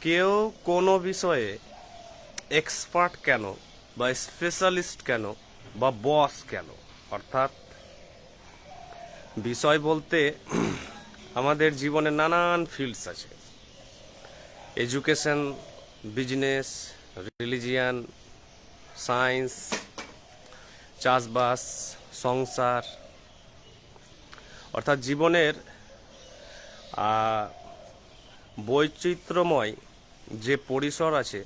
কেউ কোনো বিষয়ে এক্সপার্ট কেন বা স্পেশালিস্ট কেন বা বস কেন, অর্থাৎ বিষয় বলতে আমাদের জীবনে নানান ফিল্ডস আছে। এডুকেশন, বিজনেস, রিলিজিয়ান, সায়েন্স, চাষবাস, সংসার, অর্থাৎ জীবনের বৈচিত্র্যময় যে পরিসর আছে,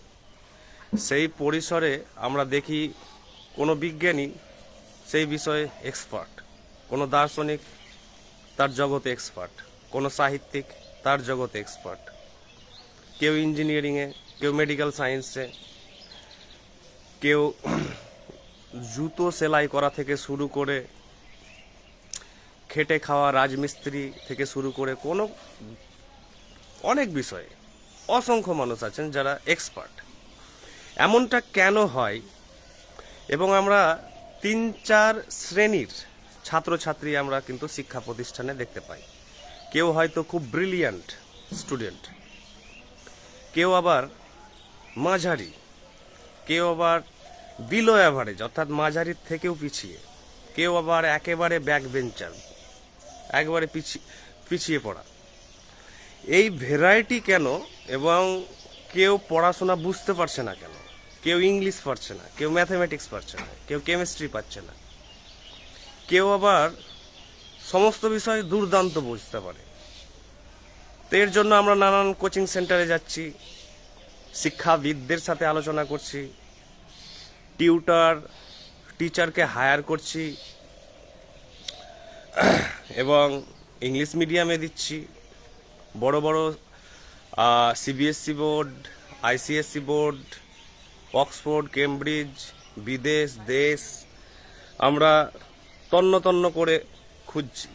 সেই পরিসরে আমরা দেখি কোনো বিজ্ঞানী সেই বিষয়ে এক্সপার্ট, কোনো দার্শনিক তার জগতে এক্সপার্ট, কোনো সাহিত্যিক তার জগতে এক্সপার্ট, কেউ ইঞ্জিনিয়ারিংয়ে, কেউ মেডিকেল সায়েন্সে, কেউ জুতো সেলাই করা থেকে শুরু করে খেটে খাওয়া রাজমিস্ত্রি থেকে শুরু করে কোনো অনেক বিষয়ে অসংখ্য মানুষ আছেন যারা এক্সপার্ট। এমনটা কেন হয়? এবং আমরা 3-4 শ্রেণীর ছাত্রছাত্রী আমরা কিন্তু শিক্ষা প্রতিষ্ঠানে দেখতে পাই। কেউ হয়তো খুব ব্রিলিয়ান্ট স্টুডেন্ট, কেউ আবার মাঝারি, কেউ আবার বিলো অ্যাভারেজ অর্থাৎ মাঝারির থেকেও পিছিয়ে, কেউ আবার একেবারে ব্যাক বেঞ্চার, একবারে পিছিয়ে পড়া। এই ভ্যারাইটি কেন? এবং কেউ পড়াশোনা বুঝতে পারছে না কেন? কেউ ইংলিশ পারছে না, কেউ ম্যাথামেটিক্স পারছে না, কেউ কেমিস্ট্রি পাচ্ছে না, কেউ আবার সমস্ত বিষয় দুর্দান্ত বুঝতে পারে। তো এর জন্য আমরা নানান কোচিং সেন্টারে যাচ্ছি, শিক্ষাবিদদের সাথে আলোচনা করছি, টিউটার টিচারকে হায়ার করছি এবং ইংলিশ মিডিয়ামে দিচ্ছি। বড় বড় CBSE board, ICSE board, Oxford, Cambridge, বিদেশ দেশ আমরা তন্ন তন্ন করে খুঁজছি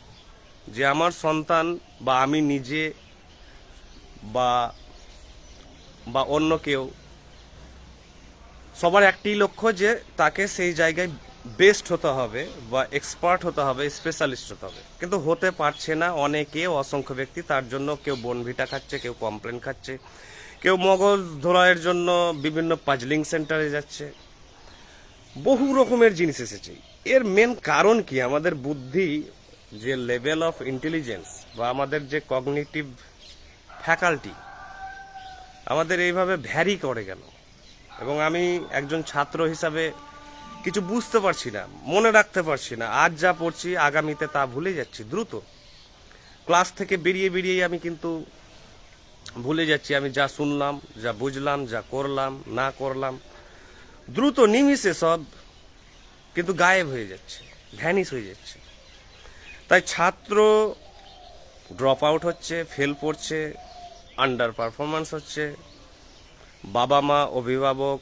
যে আমার সন্তান বা আমি নিজে বা বা অন্য কেউ, সবার একটি লক্ষ্য যে তাকে সেই জায়গায় বেস্ট হতে হবে বা এক্সপার্ট হতে হবে, স্পেশালিস্ট হতে হবে, কিন্তু হতে পারছে না। অনেকে, অসংখ্য ব্যক্তি তার জন্য কেউ বনভিটা খাচ্ছে, কেউ কমপ্লেন খাচ্ছে, কেউ মগজ ধোলাইয়ের জন্য বিভিন্ন পাজলিং সেন্টারে যাচ্ছে। বহু রকমের জিনিস এসেছে। এর মেন কারণ কি? আমাদের বুদ্ধি, যে লেভেল অফ ইন্টেলিজেন্স বা আমাদের যে কগনিটিভ ফ্যাকাল্টি আমাদের এইভাবে ভ্যারি করে কেন? এবং আমি একজন ছাত্র হিসাবে কিছু বুঝতে পারছি না, মনে রাখতে পারছি না। আজ যা পড়ছি আগামীতে তা ভুলে যাচ্ছি দ্রুত। ক্লাস থেকে বেরিয়ে বেরিয়ে আমি কিন্তু ভুলে যাচ্ছি আমি যা শুনলাম, যা বুঝলাম, যা করলাম না করলাম, দ্রুত নিমিষে সব কিন্তু গায়েব হয়ে যাচ্ছে, ভ্যানিশ হয়ে যাচ্ছে। তাই ছাত্র ড্রপ আউট হচ্ছে, ফেল পড়ছে, আন্ডার পারফরমেন্স হচ্ছে, বাবা মা, অভিভাবক,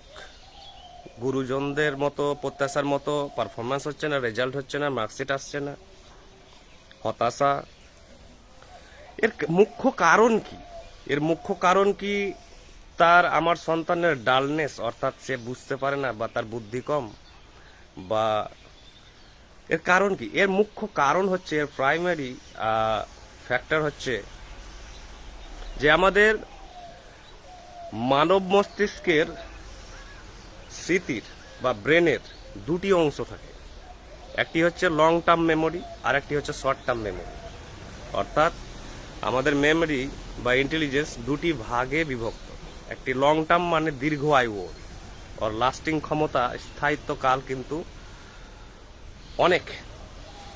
গুরুজনদের মতো প্রত্যাশার মতো পারফরমেন্স হচ্ছে না, রেজাল্ট হচ্ছে না, মার্কশিট আসছে না, হতাশা। এর মুখ্য কারণ কি? এর মুখ্য কারণ কি? তার, আমার সন্তানের ডালনেস, অর্থাৎ সে বুঝতে পারে না বা তার বুদ্ধি কম, বা এর কারণ কি? এর মুখ্য কারণ হচ্ছে, এর প্রাইমারি ফ্যাক্টর হচ্ছে যে আমাদের মানব মস্তিষ্কের স্মৃতির বা ব্রেনের দুটি অংশ থাকে। একটি হচ্ছে লং টার্ম মেমোরি আর একটি হচ্ছে শর্ট টার্ম মেমোরি। অর্থাৎ আমাদের মেমোরি বা ইন্টেলিজেন্স দুটি ভাগে বিভক্ত। একটি লং টার্ম মানে দীর্ঘ আয়ু ওর লাস্টিং ক্ষমতা, স্থায়িত্ব কাল কিন্তু অনেক।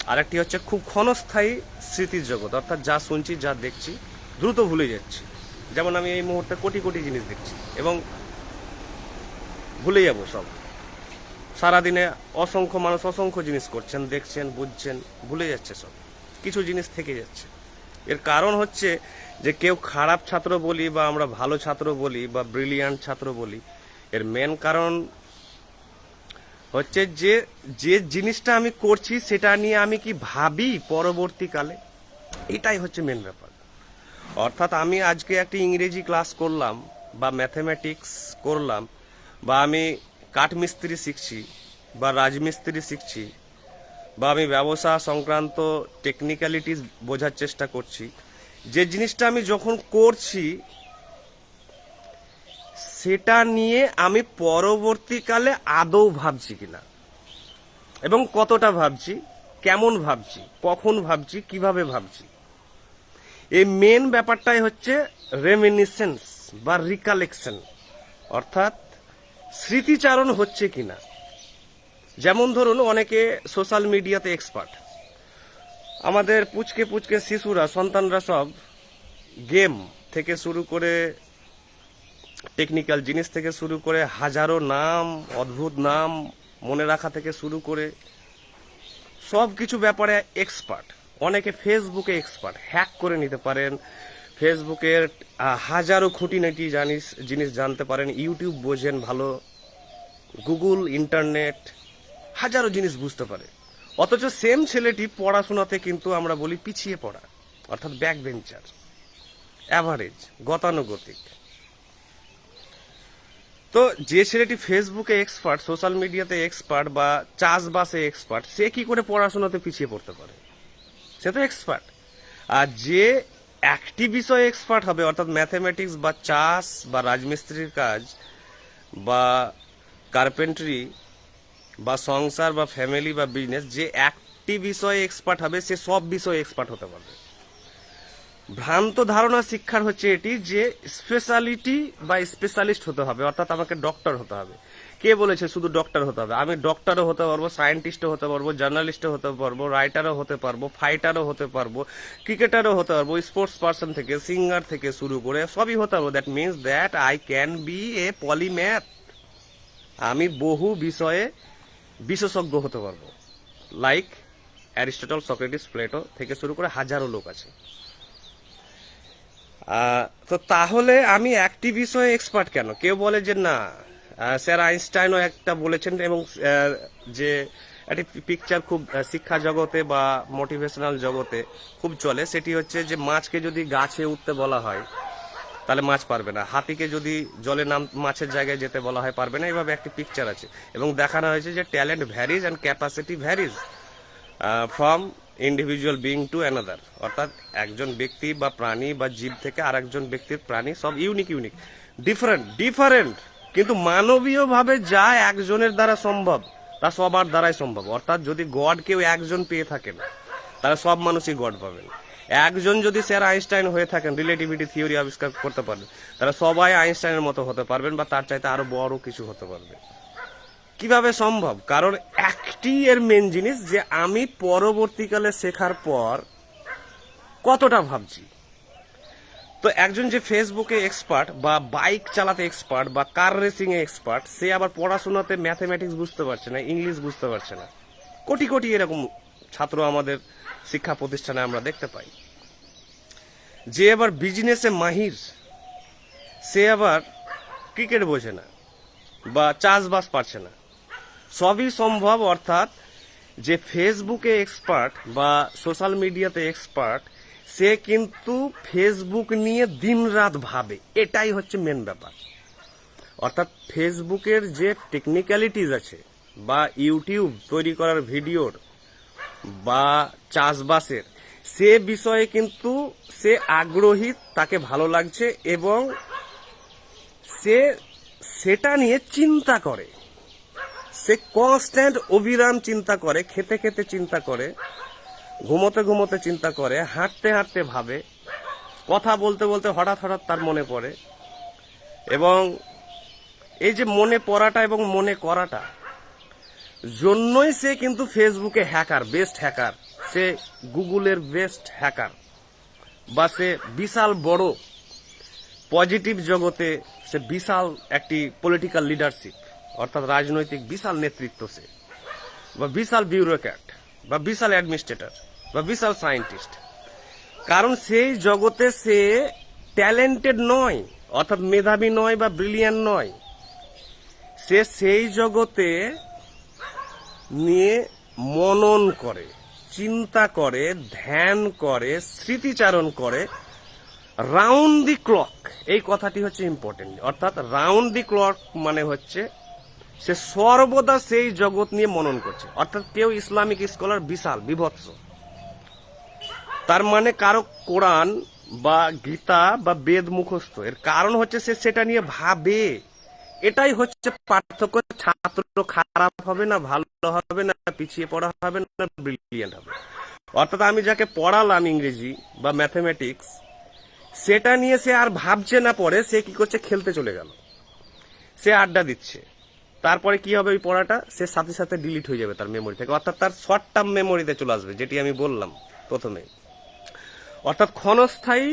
আর একটি হচ্ছে খুব ক্ষণস্থায়ী স্মৃতির জগৎ, অর্থাৎ যা শুনছি, যা দেখছি দ্রুত ভুলে যাচ্ছি। যেমন আমি এই মুহূর্তে কোটি কোটি জিনিস দেখছি এবং ভুলে যাব সব। সারাদিনে অসংখ্য মানুষ অসংখ্য জিনিস করছেন, দেখছেন, বুঝছেন, ভুলে যাচ্ছে সব। কিছু জিনিস থেকে যাচ্ছে। এর কারণ হচ্ছে যে কেউ খারাপ ছাত্র বলি বা আমরা ভালো ছাত্র বলি বা ব্রিলিয়ান্ট ছাত্র বলি, এর মেন কারণ হচ্ছে যে যে জিনিসটা আমি করছি সেটা নিয়ে আমি কি ভাবি পরবর্তীকালে, এটাই হচ্ছে মেন ব্যাপার। অর্থাৎ আমি আজকে একটি ইংরেজি ক্লাস করলাম বা ম্যাথামেটিক্স করলাম, বা আমি কাঠমিস্ত্রি শিখছি বা রাজমিস্ত্রি শিখছি, বা আমি ব্যবসা সংক্রান্ত টেকনিক্যালিটিস বোঝার চেষ্টা করছি, যে জিনিসটা আমি যখন করছি সেটা নিয়ে আমি পরবর্তীকালে আদৌ ভাবছি কিনা, এবং কতটা ভাবছি, কেমন ভাবছি, কখন ভাবছি, কিভাবে ভাবছি। এই মেন ব্যাপারটাই হচ্ছে রেমিনিসেন্স বা রিকালেকশন, অর্থাৎ স্মৃতিচারণ হচ্ছে কিনা। যেমন ধরুন, অনেকে সোশ্যাল মিডিয়াতে এক্সপার্ট, আমাদের পুচকে পুচকে শিশুরা, সন্তানরা সব গেম থেকে শুরু করে টেকনিক্যাল জিনিস থেকে শুরু করে হাজারো নাম, অদ্ভুত নাম মনে রাখা থেকে শুরু করে সব কিছু ব্যাপারে এক্সপার্ট। অনেকে ফেসবুকে এক্সপার্ট, হ্যাক করে নিতে পারেন, ফেসবুকের হাজারো খুঁটিনাটি জিনিস জানতে পারেন, ইউটিউব বোঝেন ভালো, গুগল, ইন্টারনেট, হাজারো জিনিস বুঝতে পারে। অথচ সেম ছেলেটি পড়াশোনাতে কিন্তু আমরা বলি পিছিয়ে পড়া, অর্থাৎ ব্যাক বেঞ্চার, অ্যাভারেজ, গতানুগতিক। তো যে ছেলেটি ফেসবুকে এক্সপার্ট, সোশ্যাল মিডিয়াতে এক্সপার্ট বা চাষবাসে এক্সপার্ট, সে কি করে পড়াশোনাতে পিছিয়ে পড়তে পারে? সে তো এক্সপার্ট। আর যে একটি বিষয়ে এক্সপার্ট হবে, অর্থাৎ ম্যাথমেটিক্স বা চাষ বা রাজমিস্ত্রির কাজ বা কার্পেন্ট্রি বা সংসার বা ফ্যামিলি বা বিজনেস, যে একটি বিষয়ে এক্সপার্ট হবে সে সব বিষয়ে এক্সপার্ট হতে পারবে। ভ্রান্ত ধারণা শিক্ষার হচ্ছে এটি যে স্পেশালিটি বা স্পেশালিস্ট হতে হবে, অর্থাৎ আমাকে ডক্টর হতে হবে। কে বলেছে শুধু ডক্টর হতে হবে? আমি ডক্টরও হতে পারবো, সায়েন্টিস্টও হতে পারবো, জার্নালিস্টও হতে পারবো, রাইটারও হতে পারবো, ফাইটারও হতে পারবো, ক্রিকেটারও হতে পারবো, স্পোর্টস পার্সন থেকে সিঙ্গার থেকে শুরু করে সবই হতে পারবো। That means that I can B A polymath. আমি বহু বিষয়ে বিশেষজ্ঞ হতে পারবো, লাইক অ্যারিস্টটল, সক্রেটিস, প্লেটো থেকে শুরু করে হাজারো লোক আছে। তো তাহলে আমি একটি বিষয়ে এক্সপার্ট কেন? কেউ বলে যে না, স্যার আইনস্টাইনও একটা বলেছেন, এবং যে একটি পিকচার খুব শিক্ষা জগতে বা মোটিভেশনাল জগতে খুব চলে, সেটি হচ্ছে যে মাছকে যদি গাছে উঠতে বলা হয় তাহলে মাছ পারবে না, হাতিকে যদি জলে মাছের জায়গায় যেতে বলা হয় পারবে না। এইভাবে একটি পিকচার আছে, এবং দেখানো হয়েছে যে talent varies and capacity varies from individual being to another, অর্থাৎ একজন ব্যক্তি বা প্রাণী বা জীব থেকে আর একজন ব্যক্তির প্রাণী সব ইউনিক, ডিফারেন্ট, কিন্তু মানবীয়ভাবে যা একজনের দ্বারা সম্ভব তা সবার দ্বারাই সম্ভব। অর্থাৎ যদি গড কেউ একজন পেয়ে থাকেন তাহলে সব মানুষই গড পাবেন। একজন যদি স্যার আইনস্টাইন হয়ে থাকেন, রিলেটিভিটি থিওরি আবিষ্কার করতে পারবেন, তাহলে সবাই আইনস্টাইনের মতো হতে পারবেন বা তার চাইতে আরো বড় কিছু হতে পারবে। কিভাবে সম্ভব? কারণ একটি এর মেন জিনিস যে আমি পরবর্তীকালে শেখার পর কতটা ভাবছি। তো একজন যে ফেসবুকে এক্সপার্ট বা বাইক চালাতে এক্সপার্ট বা কার রেসিং এ এক্সপার্ট, সে আবার পড়াশোনাতে ম্যাথমেটিক্স বুঝতে পারছে না, ইংলিশ বুঝতে পারছে না। কোটি কোটি এরকম ছাত্র আমাদের শিক্ষা প্রতিষ্ঠানে আমরা দেখতে পাই। যে আবার বিজনেসে মাহির, সে আবার ক্রিকেট বোঝে না বা চাষবাস পারছে না। সবই সম্ভব। অর্থাৎ যে ফেসবুকে এক্সপার্ট বা সোশ্যাল মিডিয়াতে এক্সপার্ট, সে কিন্তু ফেসবুক নিয়ে দিনরাত ভাবে, এটাই হচ্ছে মেন ব্যাপার। অর্থাৎ ফেসবুকের যে টেকনিক্যালিটিস আছে বা ইউটিউব তৈরি করার ভিডিওর বা চাষবাসের, সে বিষয়ে কিন্তু সে আগ্রহী, তাকে ভালো লাগছে, এবং সে সেটা নিয়ে চিন্তা করে। সে কনস্ট্যান্ট অবিরাম চিন্তা করে, খেতে খেতে চিন্তা করে, ঘুমোতে ঘুমোতে চিন্তা করে, হাঁটতে হাঁটতে ভাবে, কথা বলতে বলতে হঠাৎ হঠাৎ তার মনে পড়ে। এবং এই যে মনে পড়াটা এবং মনে করাটা জন্যই সে কিন্তু ফেসবুকে হ্যাকার, বেস্ট হ্যাকার, সে গুগলের বেস্ট হ্যাকার, বা সে বিশাল বড় পজিটিভ জগতে সে বিশাল একটি পলিটিক্যাল লিডারশিপ, অর্থাৎ রাজনৈতিক বিশাল নেতৃত্ব, সে বা বিশাল বিউরোক্র্যাট বা বিশাল অ্যাডমিনিস্ট্রেটর বা বিশাল সায়েন্টিস্ট। কারণ সেই জগতে সে ট্যালেন্টেড নয়, অর্থাৎ মেধাবী নয় বা ব্রিলিয়ান্ট নয়। সে সেই জগতে নিয়ে মনন করে, চিন্তা করে, ধ্যান করে, স্মৃতিচারণ করে রাউন্ড দি ক্লক। এই কথাটি হচ্ছে ইম্পর্টেন্ট। অর্থাৎ রাউন্ড দি ক্লক মানে হচ্ছে সে সর্বদা সেই জগৎ নিয়ে মনন করছে। অর্থাৎ কেউ ইসলামিক স্কলার বিশাল বিভৎস, তার মানে কারো কোরআন বা গীতা বা বেদ মুখস্থ, এর কারণ হচ্ছে সে সেটা নিয়ে ভাবে, এটাই হচ্ছে পার্থক্য। ছাত্র খারাপ হবে না, ভালো হবে না, পিছিয়ে পড়া হবে না, ব্রিলিয়েন্ট হবে। অর্থাৎ আমি যাকে পড়ালাম ইংরেজি বা ম্যাথমেটিক্স, সেটা নিয়ে সে আর ভাবছে না, পরে সে কি করছে, খেলতে চলে গেল, সে আড্ডা দিচ্ছে। তারপরে কি হবে, ওই পড়াটা সে সাথে সাথে ডিলিট হয়ে যাবে তার মেমোরি থেকে, অর্থাৎ তার শর্ট টার্ম মেমোরিতে চলে আসবে, যেটি আমি বললাম প্রথমে। অর্থাৎ ক্ষণস্থায়ী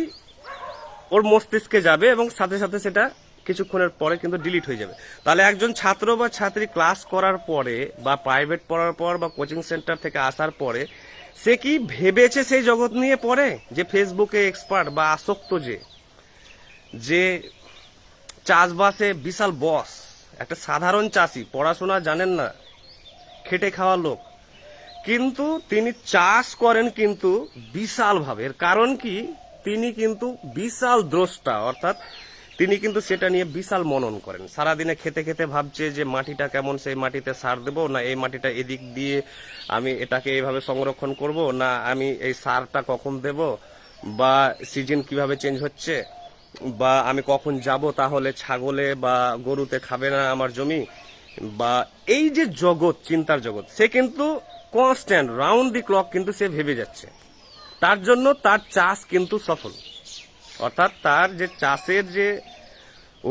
ওর মস্তিষ্কে যাবে এবং সাথে সাথে সেটা কিছুক্ষণের পরে কিন্তু ডিলিট হয়ে যাবে। তাহলে একজন ছাত্র বা ছাত্রী ক্লাস করার পরে বা প্রাইভেট পড়ার পর বা কোচিং সেন্টার থেকে আসার পরে সে কি ভেবেছে সেই জগৎ নিয়ে পড়ে, যে ফেসবুকে এক্সপার্ট বা আসক্ত, যে চাষবাসে বিশাল বস, একটা সাধারণ চাষি, পড়াশোনা জানেন না, খেটে খাওয়া লোক, কিন্তু তিনি চাষ করেন কিন্তু বিশাল ভাবে। এর কারণ কি, তিনি কিন্তু বিশাল দ্রষ্টা, অর্থাৎ তিনি কিন্তু সেটা নিয়ে বিশাল মনন করেন। সারাদিনে খেতে খেতে ভাবছে যে মাটিটা কেমন, সেই মাটিতে সার দেবো, না এই মাটিটা এদিক দিয়ে আমি এটাকে এইভাবে সংরক্ষণ করব, না আমি এই সারটা কখন দেব, বা সিজন কিভাবে চেঞ্জ হচ্ছে, বা আমি কখন যাব, তাহলে ছাগলে বা গরুতে খাবে না আমার জমি, বা এই যে জগৎ, চিন্তার জগৎ, সে কিন্তু কনস্ট্যান্ট রাউন্ড দি ক্লক কিন্তু সে ভেবে যাচ্ছে। তার জন্য তার চাষ কিন্তু সফল, অর্থাৎ তার যে চাষের যে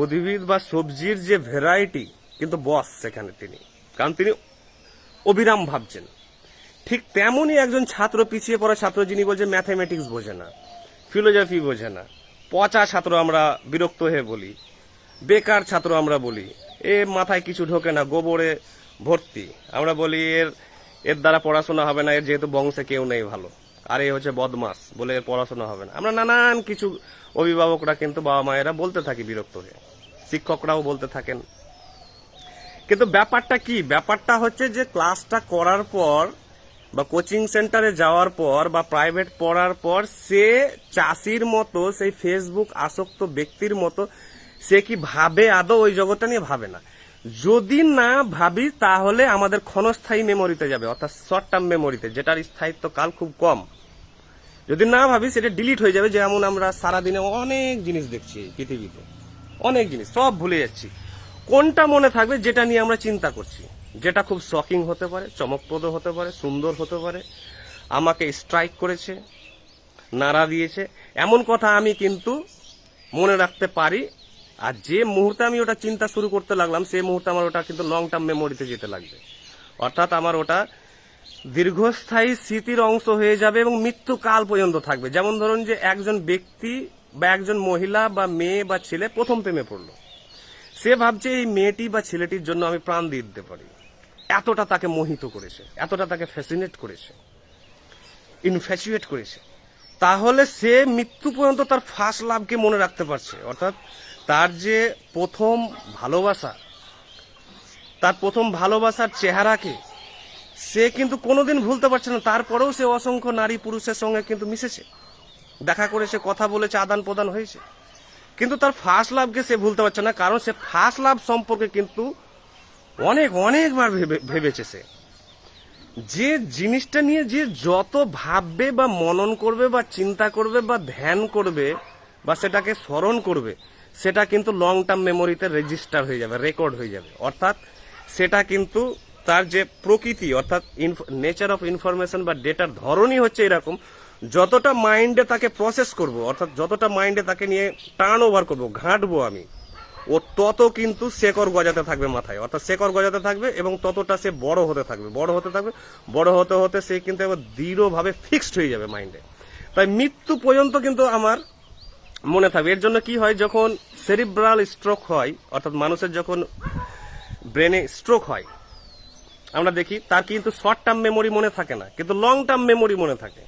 উদ্ভিদ বা সবজির যে ভ্যারাইটি, কিন্তু বস সেখানে তিনি, কারণ তিনি অবিরাম ভাবছেন। ঠিক তেমনই একজন ছাত্র, পিছিয়ে পড়া ছাত্র, যিনি বলছে ম্যাথমেটিক্স বোঝে না, ফিলোজফি বোঝে না, পচা ছাত্র আমরা বিরক্ত হয়ে বলি, বেকার ছাত্র আমরা বলি, এ মাথায় কিছু ঢোকে না, গোবরে ভর্তি, আমরা বলি এর এর দ্বারা পড়াশোনা হবে না, এর যেহেতু বংশে কেউ নেই ভালো, আর এই হচ্ছে বদমাস, বলে এর পড়াশোনা হবে না। আমরা নানান কিছু অভিভাবকরা কিন্তু, বাবা মায়েরা বলতে থাকি বিরক্ত হয়ে, শিক্ষকরাও বলতে থাকেন। কিন্তু ব্যাপারটা কি, ব্যাপারটা হচ্ছে যে ক্লাসটা করার পর বা কোচিং সেন্টারে যাওয়ার পর বা প্রাইভেট পড়ার পর সে চাষির মতো, সেই ফেসবুক আসক্ত ব্যক্তির মতো সে কি ভাবে আদৌ ওই জগৎটা নিয়ে? ভাবে না। যদি না ভাবি তাহলে আমাদের ক্ষণস্থায়ী মেমোরিতে যাবে, অর্থাৎ শর্ট টার্ম মেমোরিতে, যেটার স্থায়িত্ব কাল খুব কম। যদি না ভাবি সেটা ডিলিট হয়ে যাবে। যেমন আমরা সারাদিনে অনেক জিনিস দেখছি এই পৃথিবীতে, অনেক জিনিস সব ভুলে যাচ্ছি। কোনটা মনে থাকবে যেটা নিয়ে আমরা চিন্তা করছি, যেটা খুব শকিং হতে পারে, চমকপ্রদ হতে পারে, সুন্দর হতে পারে, আমাকে স্ট্রাইক করেছে, নাড়া দিয়েছে, এমন কথা আমি কিন্তু মনে রাখতে পারি। আর যে মুহূর্তে আমি ওটা চিন্তা শুরু করতে লাগলাম, সেই মুহূর্তে আমার ওটা কিন্তু লং টার্ম মেমোরিতে যেতে লাগবে, অর্থাৎ আমার ওটা দীর্ঘস্থায়ী স্মৃতির অংশ হয়ে যাবে এবং মৃত্যুকাল পর্যন্ত থাকবে। যেমন ধরুন যে একজন ব্যক্তি বা একজন মহিলা বা মেয়ে বা ছেলে প্রথম প্রেমে পড়লো, সে ভাবছে এই মেয়েটি বা ছেলেটির জন্য আমি প্রাণ দিয়ে দিতে পারি, এতটা তাকে মোহিত করেছে, এতটা তাকে ফ্যাসিনেট করেছে, ইনফ্যাচুয়েট করেছে। তাহলে সে মৃত্যু পর্যন্ত তার ফার্স্ট লাভকে মনে রাখতে পারছে, অর্থাৎ তার যে প্রথম ভালোবাসা, তার প্রথম ভালোবাসার চেহারাকে সে কিন্তু কোনোদিন ভুলতে পারছে না। তারপরেও সে অসংখ্য নারী পুরুষের সঙ্গে কিন্তু মিশেছে, দেখা করেছে, কথা বলেছে, আদান প্রদান হয়েছে, কিন্তু তার ফার্স্ট লাভকে সে ভুলতে পারছে না, কারণ সে ফার্স্ট লাভ সম্পর্কে কিন্তু অনেকবার ভেবেছে। সে যে জিনিসটা নিয়ে যে যত ভাববে বা মনন করবে বা চিন্তা করবে বা ধ্যান করবে বা সেটাকে স্মরণ করবে, সেটা কিন্তু লং টার্ম মেমোরিতে রেজিস্টার হয়ে যাবে, রেকর্ড হয়ে যাবে। অর্থাৎ সেটা কিন্তু তার যে প্রকৃতি, অর্থাৎ নেচার অফ ইনফরমেশন বা ডেটার ধরনই হচ্ছে এরকম, যতটা মাইন্ডে তাকে প্রসেস করব, অর্থাৎ যতটা মাইন্ডে তাকে নিয়ে টার্ন ওভার করবো, ঘাঁটবো আমি, ও তত কিন্তু শেকড় গজাতে থাকবে মাথায়, অর্থাৎ শেকড় গজাতে থাকবে এবং ততটা সে বড় হতে থাকবে, বড় হতে থাকবে, বড় হতে হতে সে কিন্তু এবার দৃঢ়ভাবে ফিক্সড হয়ে যাবে মাইন্ডে। তাই মৃত্যু পর্যন্ত কিন্তু আমার মনে থাকবে। এর জন্য কি হয়, যখন সেরিব্রাল স্ট্রোক হয়, অর্থাৎ মানুষের যখন ব্রেনে স্ট্রোক হয়, আমরা দেখি তার কিন্তু শর্ট টার্ম মেমোরি মনে থাকে না, কিন্তু লং টার্ম মেমোরি মনে থাকে।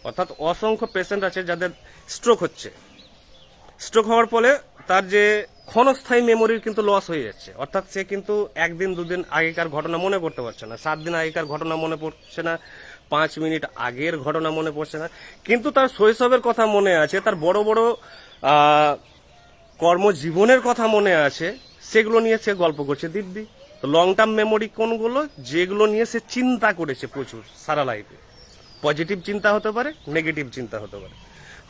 অর্থাৎ অসংখ্য পেশেন্ট আছে যাদের স্ট্রোক হচ্ছে, স্ট্রোক হওয়ার ফলে তার যে ক্ষণস্থায়ী মেমোরির কিন্তু লস হয়ে যাচ্ছে, অর্থাৎ সে কিন্তু একদিন দুদিন আগেকার ঘটনা মনে করতে পারছে না, 7 দিন আগেকার ঘটনা মনে পড়ছে না, 5 মিনিট আগের ঘটনা মনে পড়ছে না, কিন্তু তার শৈশবের কথা মনে আছে, তার বড় বড় কর্মজীবনের কথা মনে আছে, সেগুলো নিয়ে সে গল্প করছে দিব্যি। তো লং টার্ম মেমোরি কোনগুলো, যেগুলো নিয়ে সে চিন্তা করেছে প্রচুর সারা লাইফে, পজিটিভ চিন্তা হতে পারে, নেগেটিভ চিন্তা হতে পারে।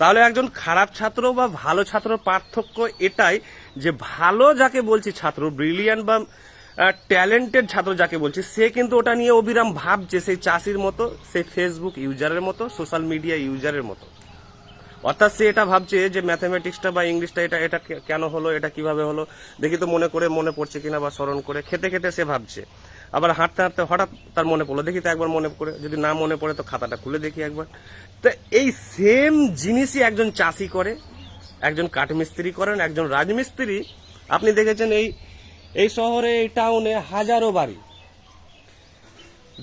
তাহলে একজন খারাপ ছাত্র বা ভালো ছাত্রর পার্থক্য এটাই যে ভালো যাকে বলছি ছাত্র, ব্রিলিয়ান্ট বা ট্যালেন্টেড ছাত্র যাকে বলছি, সে কিন্তু ওটা নিয়ে অবিরাম ভাবছে, সেই চাষির মতো, সেই ফেসবুক ইউজারের মতো, সোশ্যাল মিডিয়া ইউজারের মতো। অর্থাৎ সে এটা ভাবছে যে ম্যাথামেটিক্সটা বা ইংলিশটা এটা এটা কেন হলো, এটা কিভাবে হলো, দেখি তো মনে পড়ছে কিনা বা স্মরণ করে, খেতে খেতে সে ভাবছে। আবার হাঁটতে হাঁটতে হঠাৎ তার মনে পড়লো, দেখি তো একবার মনে করে, যদি না মনে পড়ে তো খাতাটা খুলে দেখি একবার। তো এই সেম জিনিসই একজন চাষি করে, একজন কাঠমিস্ত্রি করেন, একজন রাজমিস্ত্রি। আপনি দেখেছেন এই শহরে, এই টাউনে হাজারো বাড়ি,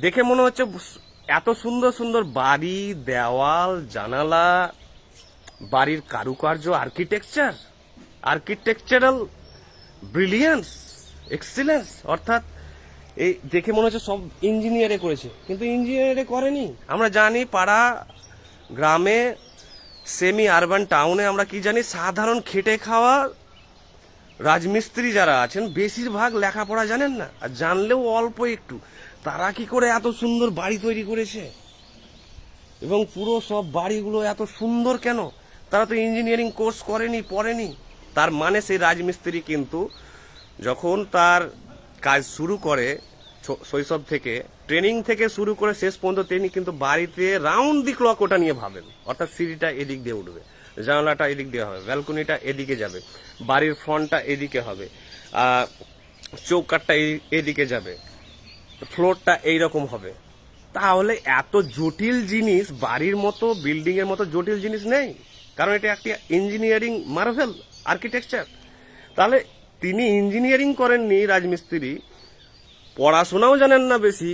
দেখে মনে হচ্ছে এত সুন্দর সুন্দর বাড়ি, দেওয়াল, জানালা, বাড়ির কারুকার্য, আর্কিটেকচারাল ব্রিলিয়ান্স, এক্সিলেন্স, অর্থাৎ এই দেখে মনে হচ্ছে সব ইঞ্জিনিয়ারে করেছে, কিন্তু ইঞ্জিনিয়ারে করেনি। আমরা জানি পাড়া গ্রামে, সেমি আরবান টাউনে আমরা কি জানি, সাধারণ খেটে খাওয়া রাজমিস্ত্রি যারা আছেন বেশিরভাগ লেখাপড়া জানেন না, আর জানলেও অল্প একটু। তারা কি করে এত সুন্দর বাড়ি তৈরি করেছে, এবং পুরো সব বাড়িগুলো এত সুন্দর কেন? তারা তো ইঞ্জিনিয়ারিং কোর্স পড়েনি। তার মানে সেই রাজমিস্ত্রি কিন্তু যখন তার কাজ শুরু করে, শৈশব থেকে ট্রেনিং থেকে শুরু করে শেষ পর্যন্ত তিনি কিন্তু বাড়িতে রাউন্ড দি ক্লক ওটা নিয়ে ভাবেন। অর্থাৎ সিঁড়িটা এদিক দিয়ে উঠবে, জানালাটা এদিক দিয়ে হবে, ব্যালকনিটা এদিকে যাবে, বাড়ির ফ্রন্টটা এদিকে হবে, চৌকাঠটা এদিকে যাবে, ফ্লোরটা এইরকম হবে। তাহলে এত জটিল জিনিস, বাড়ির মতো, বিল্ডিং এর মতো জটিল জিনিস নেই, কারণ এটা একটি ইঞ্জিনিয়ারিং মার্ভেল, আর্কিটেকচার। তাহলে তিনি ইঞ্জিনিয়ারিং করেননি, রাজমিস্ত্রি, পড়াশোনাও জানেন না বেশি,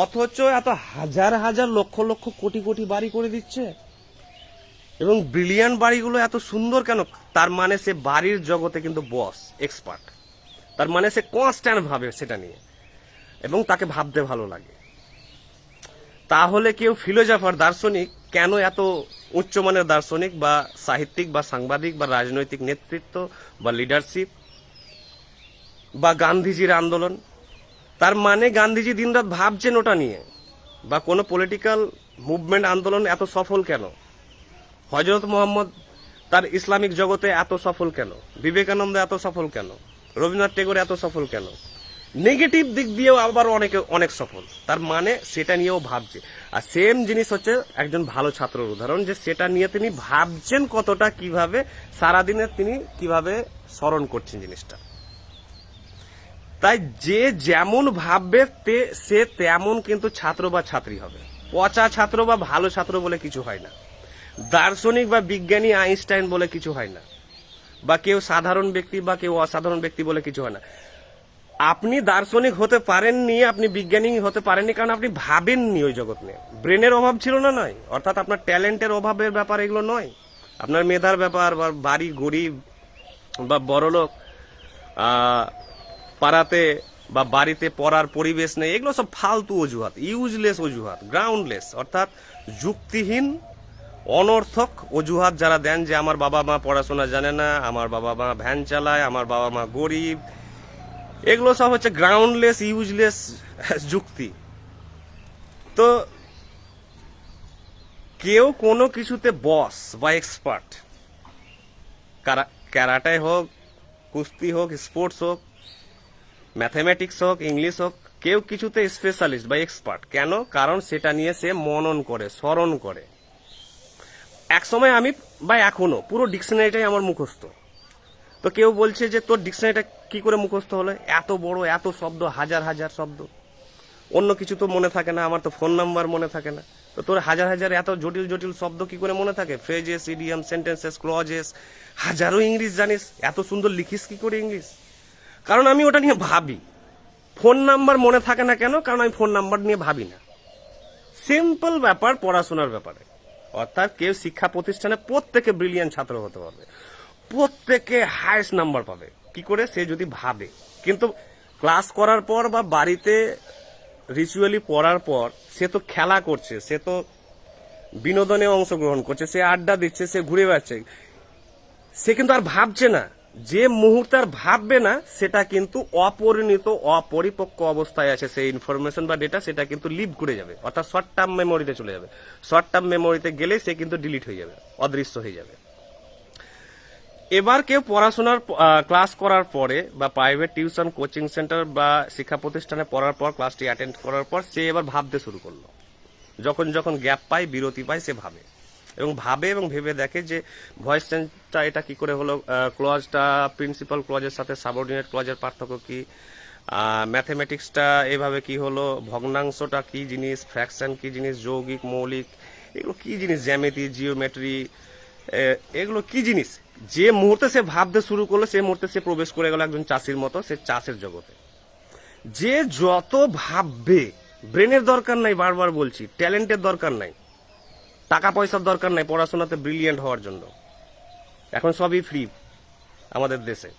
অথচ এত হাজার হাজার লক্ষ লক্ষ কোটি কোটি বাড়ি করে দিচ্ছে। এবং ব্রিলিয়ান্ট বাড়িগুলো এত সুন্দর কেন? তার মানে সে বাড়ির জগতে কিন্তু বস, এক্সপার্ট। তার মানে সে কনস্ট্যান্ট ভাবে সেটা নিয়ে, এবং তাকে ভাবতে ভালো লাগে। তাহলে কেউ ফিলোজফার, দার্শনিক কেন এত উচ্চমানের দার্শনিক বা সাহিত্যিক বা সাংবাদিক বা রাজনৈতিক নেতৃত্ব বা লিডারশিপ বা গান্ধীজির আন্দোলন, তার মানে গান্ধীজি দিনরাত ভাবছেন ওটা নিয়ে। বা কোনো পলিটিক্যাল মুভমেন্ট, আন্দোলন এত সফল কেন? হযরত মোহাম্মদ তার ইসলামিক জগতে এত সফল কেন? বিবেকানন্দ এত সফল কেন? রবীন্দ্রনাথ টেগোর এত সফল কেন? নেগেটিভ দিক দিয়েও আবার অনেক সফল। তার মানে সেটা নিয়েও ভাবছে। আর সেম জিনিস হচ্ছে একজন ভালো ছাত্রের উদাহরণ, যে সেটা নিয়ে তিনি ভাবছেন কতটা, কিভাবে সারাদিনে তিনি কিভাবে স্মরণ করছেন জিনিসটা। তাই যে যেমন ভাববে সে তেমন কিন্তু ছাত্র বা ছাত্রী হবে। পচা ছাত্র বা ভালো ছাত্র বলে কিছু হয় না, দার্শনিক বা বিজ্ঞানী আইনস্টাইন বলে কিছু হয় না, বা কেউ সাধারণ ব্যক্তি বা কেউ অসাধারণ ব্যক্তি বলে কিছু হয় না। আপনি দার্শনিক হতে পারেননি, আপনি বিজ্ঞানী হতে পারেননি, কারণ আপনি ভাবেননি ওই জগৎ নিয়ে। ব্রেনের অভাব ছিল না নয়, অর্থাৎ আপনার ট্যালেন্টের অভাবের ব্যাপার এগুলো নয়, আপনার মেধার ব্যাপার, বা বাড়ি গরিব বা বড়লোক, পাড়াতে বা বাড়িতে পড়ার পরিবেশ নেই, এগুলো সব ফালতু অজুহাত, ইউজলেস অজুহাত, গ্রাউন্ডলেস, অর্থাৎ যুক্তিহীন, অনর্থক অজুহাত যারা দেন, যে আমার বাবা মা পড়াশোনা জানে না, আমার বাবা মা ভ্যান চালায়, আমার বাবা মা গরিব, এগুলো সব হচ্ছে গ্রাউন্ডলেস, ইউজলেস যুক্তি। তো কেউ কোনো কিছুতে বস বা এক্সপার্ট, ক্যারাটায় হোক, কুস্তি হোক, স্পোর্টস হোক, ম্যাথামেটিক্স হোক, ইংলিশ হোক, কেউ কিছুতে স্পেশালিস্ট বা এক্সপার্ট কেন? কারণ সেটা নিয়ে সে মনন করে, স্মরণ করে। এক সময় আমি বা এখনো পুরো ডিকশনারিটাই আমার মুখস্থ। তো কেউ বলছে যে তোর ডিকশনারিটা কি করে মুখস্থ হলো? এত বড়, এত শব্দ, হাজার হাজার শব্দ, অন্য কিছু তো মনে থাকে না, আমার তো ফোন নাম্বার মনে থাকে না, তো তোর হাজার হাজার এত জটিল জটিল শব্দ কি করে মনে থাকে? ফ্রেজেস, ইডিয়াম, সেন্টেন্সেস, ক্লজেস, হাজারো ইংলিশ জানিস, এত সুন্দর লিখিস কি করে ইংলিশ? কারণ আমি ওটা নিয়ে ভাবি। ফোন নাম্বার মনে থাকে না কেন? কারণ আমি ফোন নাম্বার নিয়ে ভাবি না। সিম্পল ব্যাপার পড়াশোনার ব্যাপারে। অর্থাৎ কেউ শিক্ষা প্রতিষ্ঠানে প্রত্যেকে ব্রিলিয়ান্ট ছাত্র হতে পারবে, প্রত্যেকে হাইয়েস্ট নাম্বার পাবে, কি করে? সে যদি ভাবে। কিন্তু ক্লাস করার পর বা বাড়িতে রিচুয়ালি পড়ার পর সে তো খেলা করছে, সে তো বিনোদনে অংশগ্রহণ করছে, সে আড্ডা দিচ্ছে, সে ঘুরে বেড়াচ্ছে, সে কিন্তু আর ভাবছে না। যে মুহূর্তে আর ভাববে না সেটা কিন্তু অপরিণত, অপরিপক্ক অবস্থায় আছে সেই ইনফরমেশন বা ডেটা, সেটা কিন্তু লিভ করে যাবে, অর্থাৎ শর্ট টার্ম মেমোরিতে চলে যাবে। শর্ট টার্ম মেমোরিতে গেলে সে কিন্তু ডিলিট হয়ে যাবে। অদৃশ্য হয়ে যাবে। এবার কেউ পড়াশোনার ক্লাস করার পরে বা প্রাইভেট টিউশন কোচিং সেন্টার বা শিক্ষা প্রতিষ্ঠানে পড়ার পর ক্লাসটি অ্যাটেন্ড করার পর সে এবার ভাবতে শুরু করলো, যখন যখন গ্যাপ পায় বিরতি পায় সে ভাবে এবং ভেবে দেখে যে ভয়েস চেঞ্জটা এটা কি করে হলো, ক্লজটা প্রিন্সিপাল ক্লজের সাথে সাবঅর্ডিনেট ক্লজের পার্থক্য কি, ম্যাথমেটিক্সটা এভাবে কি হলো, ভগ্নাংশটা কি জিনিস, ফ্র্যাকশন কি জিনিস, যৌগিক মৌলিক এগুলো কি জিনিস, জ্যামিতি জিওমেট্রি এগুলো কি জিনিস। যে মুহূর্তে সে ভাবতে শুরু করলো সে মুহূর্তে সে প্রবেশ করে গেল একজন চাষির মতো, সে চাষের জগতে। যে যত ভাববে, ব্রেনের দরকার নাই, বারবার বলছি, ট্যালেন্টের দরকার নাই, টাকা পয়সার দরকার নাই পড়াশোনাতে ব্রিলিয়েন্ট হওয়ার জন্য, এখন সবই ফ্রি আমাদের দেশে।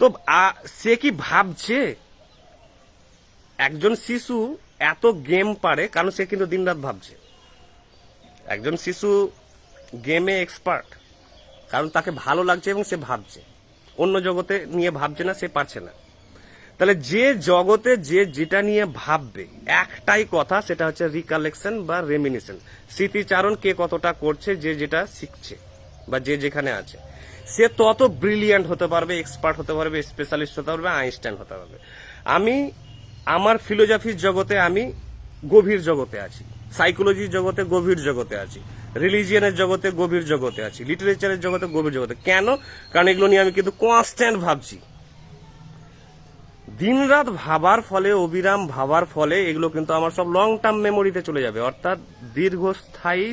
তো সে কি ভাবছে? একজন শিশু এত গেম পারে কারণ সে কিন্তু দিনরাত ভাবছে। একজন শিশু গেমে এক্সপার্ট কারণ তাকে ভালো লাগছে এবং সে ভাবছে, অন্য জগতে নিয়ে ভাবছে না, সে পারছে না। তাহলে যে জগতে যে যেটা নিয়ে ভাববে একটাই কথা, সেটা হচ্ছে রিকালেকশন বা রেমিনিশন, স্মৃতিচারণ কে কতটা করছে, যে যেটা শিখছে বা যে যেখানে আছে, সে তত ব্রিলিয়ান্ট হতে পারবে, এক্সপার্ট হতে পারবে, স্পেশালিস্ট হতে পারবে, আইনস্টাইন হতে পারবে। আমি আমার ফিলোসফির জগতে আমি গভীর জগতে আছি, সাইকোলজির জগতে গভীর জগতে আছি, রিলিজিয়নের জগতে গভীর জগতে আছি, লিটারেচারের জগতে গভীর জগতে। কেন? কারণ এগুলো নিয়ে আমি কিন্তু কনস্ট্যান্ট ভাবছি। দিনরাত ভাবার ফলে, অবিরাম ভাবার ফলে এগুলো কিন্তু আমার সব লং টার্ম মেমোরিতে চলে যাবে, অর্থাৎ দীর্ঘস্থায়ী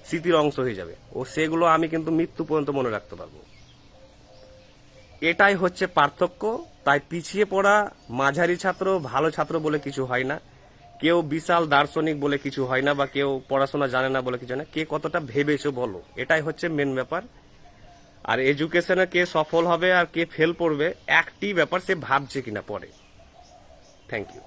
স্মৃতির অংশ হয়ে যাবে, ও সেগুলো আমি কিন্তু মৃত্যু পর্যন্ত মনে রাখতে পারবো। এটাই হচ্ছে পার্থক্য। তাই পিছিয়ে পড়া, মাঝারি ছাত্র, ভালো ছাত্র বলে কিছু হয় না, কেউ বিশাল দার্শনিক বলে কিছু হয় না, বা কেউ পড়াশোনা জানে না বলে কিছু হয় না, কে কতটা ভেবেছো বলো, এটাই হচ্ছে মেন ব্যাপার। আর এডুকেশনে কে সফল হবে আর কে ফেল করবে একটি ব্যাপার, সে ভাবছে কিনা পরে। Thank you.